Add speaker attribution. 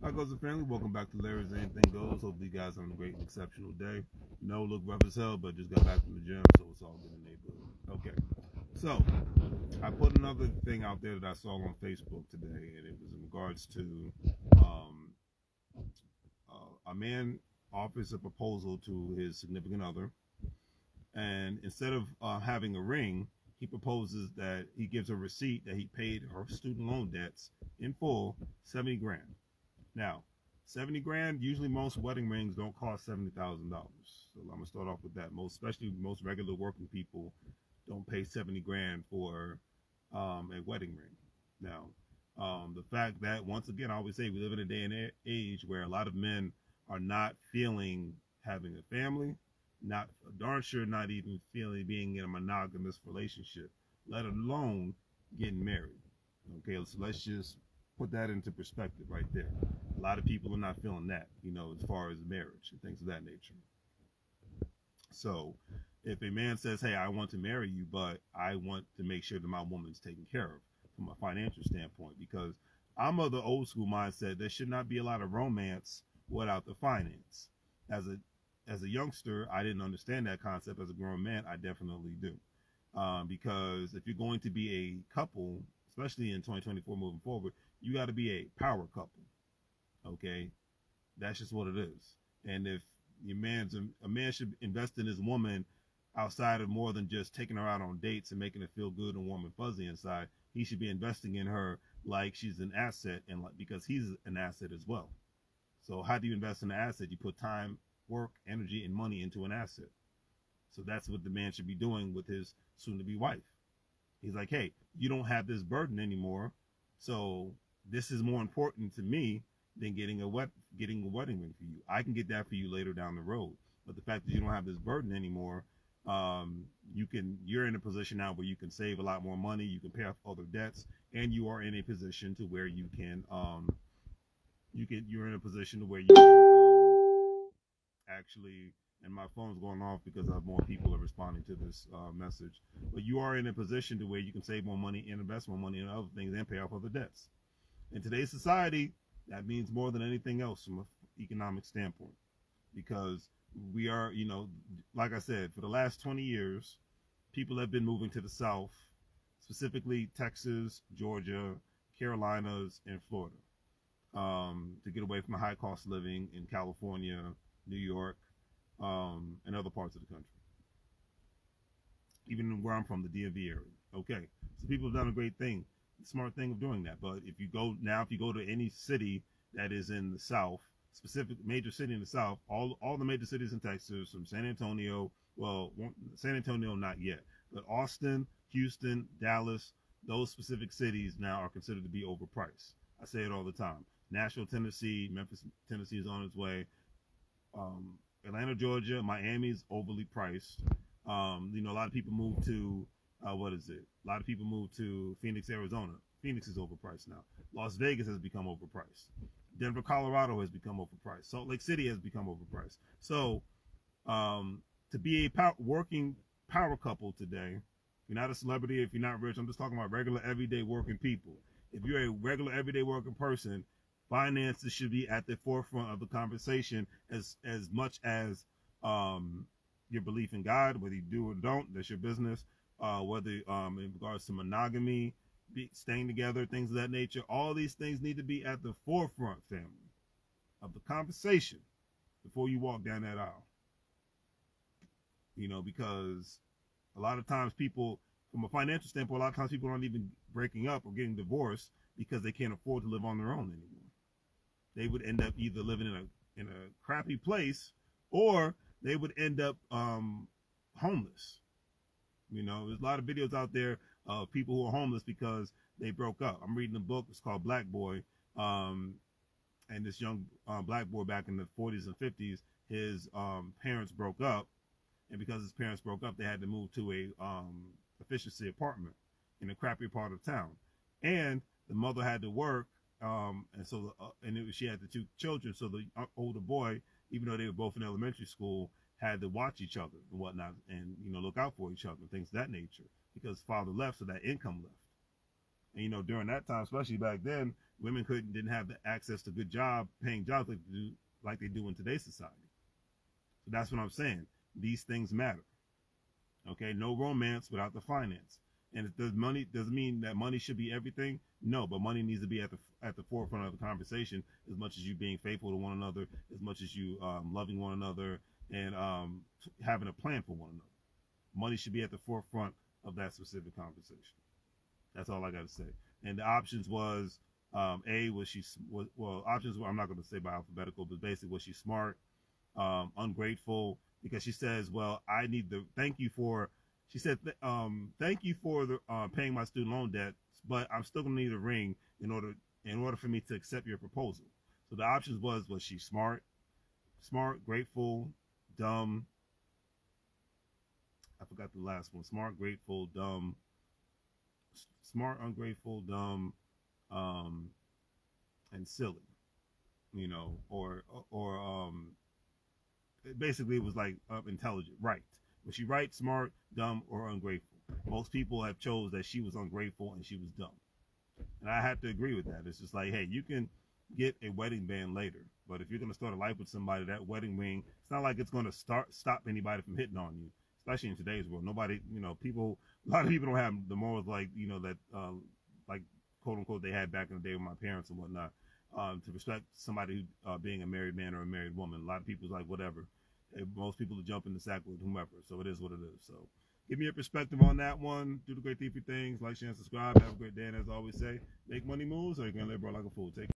Speaker 1: Hi, goes the family. Welcome back to Larry's Anything Goes. Hope you guys having a great and exceptional day. Look rough as hell, but just got back from the gym, so it's all good in the neighborhood. Okay, so I put another thing out there that I saw on Facebook today, and it was in regards to um, a man offers a proposal to his significant other, and instead of having a ring, he proposes that he gives a receipt that he paid her student loan debts in full, 70 grand. Now, 70 grand, usually most wedding rings don't cost $70,000. So I'm gonna start off with that. Especially most regular working people don't pay 70 grand for a wedding ring. Now, the fact that, once again, I always say we live in a day and age where a lot of men are not feeling having a family, not darn sure not even feeling being in a monogamous relationship, let alone getting married. Okay, so let's just put that into perspective right there. A lot of people are not feeling that, as far as marriage and things of that nature. So if a man says, hey, I want to marry you, but I want to make sure that my woman's taken care of from a financial standpoint, because I'm of the old school mindset, there should not be a lot of romance without the finance. As a youngster, I didn't understand that concept. As a grown man, I definitely do. Because if you're going to be a couple, especially in 2024 moving forward, you got to be a power couple. Okay, that's just what it is. And if a man should invest in his woman outside of more than just taking her out on dates and making her feel good and warm and fuzzy inside. He should be investing in her like she's an asset, and like, because he's an asset as well. So how do you invest in an asset? You put time, work, energy, and money into an asset. So that's what the man should be doing with his soon-to-be wife. He's like, hey, you don't have this burden anymore, so this is more important to me than getting a wedding ring for you. I can get that for you later down the road. But the fact that you don't have this burden anymore, you're in a position now where you can save a lot more money, you can pay off other debts, and you are in a position to where you're in a position to where you can actually, and my phone's going off because more people are responding to this message, but you are in a position to where you can save more money and invest more money in other things and pay off other debts. In today's society, that means more than anything else from an economic standpoint, because we are, like I said, for the last 20 years, people have been moving to the South, specifically Texas, Georgia, Carolinas, and Florida, to get away from the high cost of living in California, New York, and other parts of the country. Even where I'm from, the DMV area. Okay, so people have done a great thing, smart thing of doing that. But if you go to any city that is in the South, specific major city in the South, all the major cities in Texas, from San Antonio, well, San Antonio not yet, but Austin, Houston, Dallas, those specific cities now are considered to be overpriced. I say it all the time. Nashville, Tennessee, Memphis, Tennessee is on its way. Atlanta, Georgia, Miami's overly priced. A lot of people move to what is it? A lot of people move to Phoenix, Arizona. Phoenix is overpriced now. Las Vegas has become overpriced. Denver, Colorado has become overpriced. Salt Lake City has become overpriced. So, to be a working power couple today, if you're not a celebrity, if you're not rich, I'm just talking about regular, everyday working people. If you're a regular, everyday working person, finances should be at the forefront of the conversation as much as your belief in God, whether you do or don't, that's your business. Whether in regards to monogamy, staying together, things of that nature, all these things need to be at the forefront, family, of the conversation before you walk down that aisle. Because a lot of times people, from a financial standpoint, a lot of times people aren't even breaking up or getting divorced because they can't afford to live on their own anymore. They would end up either living in a crappy place, or they would end up homeless. There's a lot of videos out there of people who are homeless because they broke up. I'm reading a book. It's called Black Boy. And this young black boy back in the 40s and 50s, his parents broke up. And because his parents broke up, they had to move to a efficiency apartment in a crappy part of town. And the mother had to work. She had the two children. So the older boy, even though they were both in elementary school, had to watch each other and whatnot, and look out for each other, things of that nature, because father left, so that income left. And during that time, especially back then, Women didn't have the access to good paying jobs like they do in today's society. So that's what I'm saying. These things matter. Okay, no romance without the finance. And doesn't mean that money should be everything. No, but money needs to be at the forefront of the conversation, as much as you being faithful to one another, as much as you loving one another, and having a plan for one another. Money should be at the forefront of that specific conversation. That's all I got to say. And the options was options were, I'm not going to say by alphabetical, but basically was she smart, ungrateful, because she says, well, I need the thank you for the paying my student loan debt, but I'm still going to need a ring in order for me to accept your proposal. So the options was she smart, grateful, dumb. I forgot the last one. Smart, grateful, dumb. Smart, ungrateful, dumb, and silly. You know, or basically it was like intelligent, right? Was she right, smart, dumb, or ungrateful? Most people have chose that she was ungrateful and she was dumb. And I have to agree with that. It's just like, hey, you can get a wedding band later, but if you're going to start a life with somebody, that wedding ring, it's not like it's going to stop anybody from hitting on you, especially in today's world. Nobody, a lot of people don't have the morals like, that, like, quote unquote, they had back in the day with my parents and whatnot, to respect somebody being a married man or a married woman. A lot of people's like, whatever. Most people will jump in the sack with whomever. So it is what it is. So give me your perspective on that one. Do the great thiefy things. Like, share, and subscribe. Have a great day. And as I always say, make money moves, or you're going to live, bro, like a fool. Take care.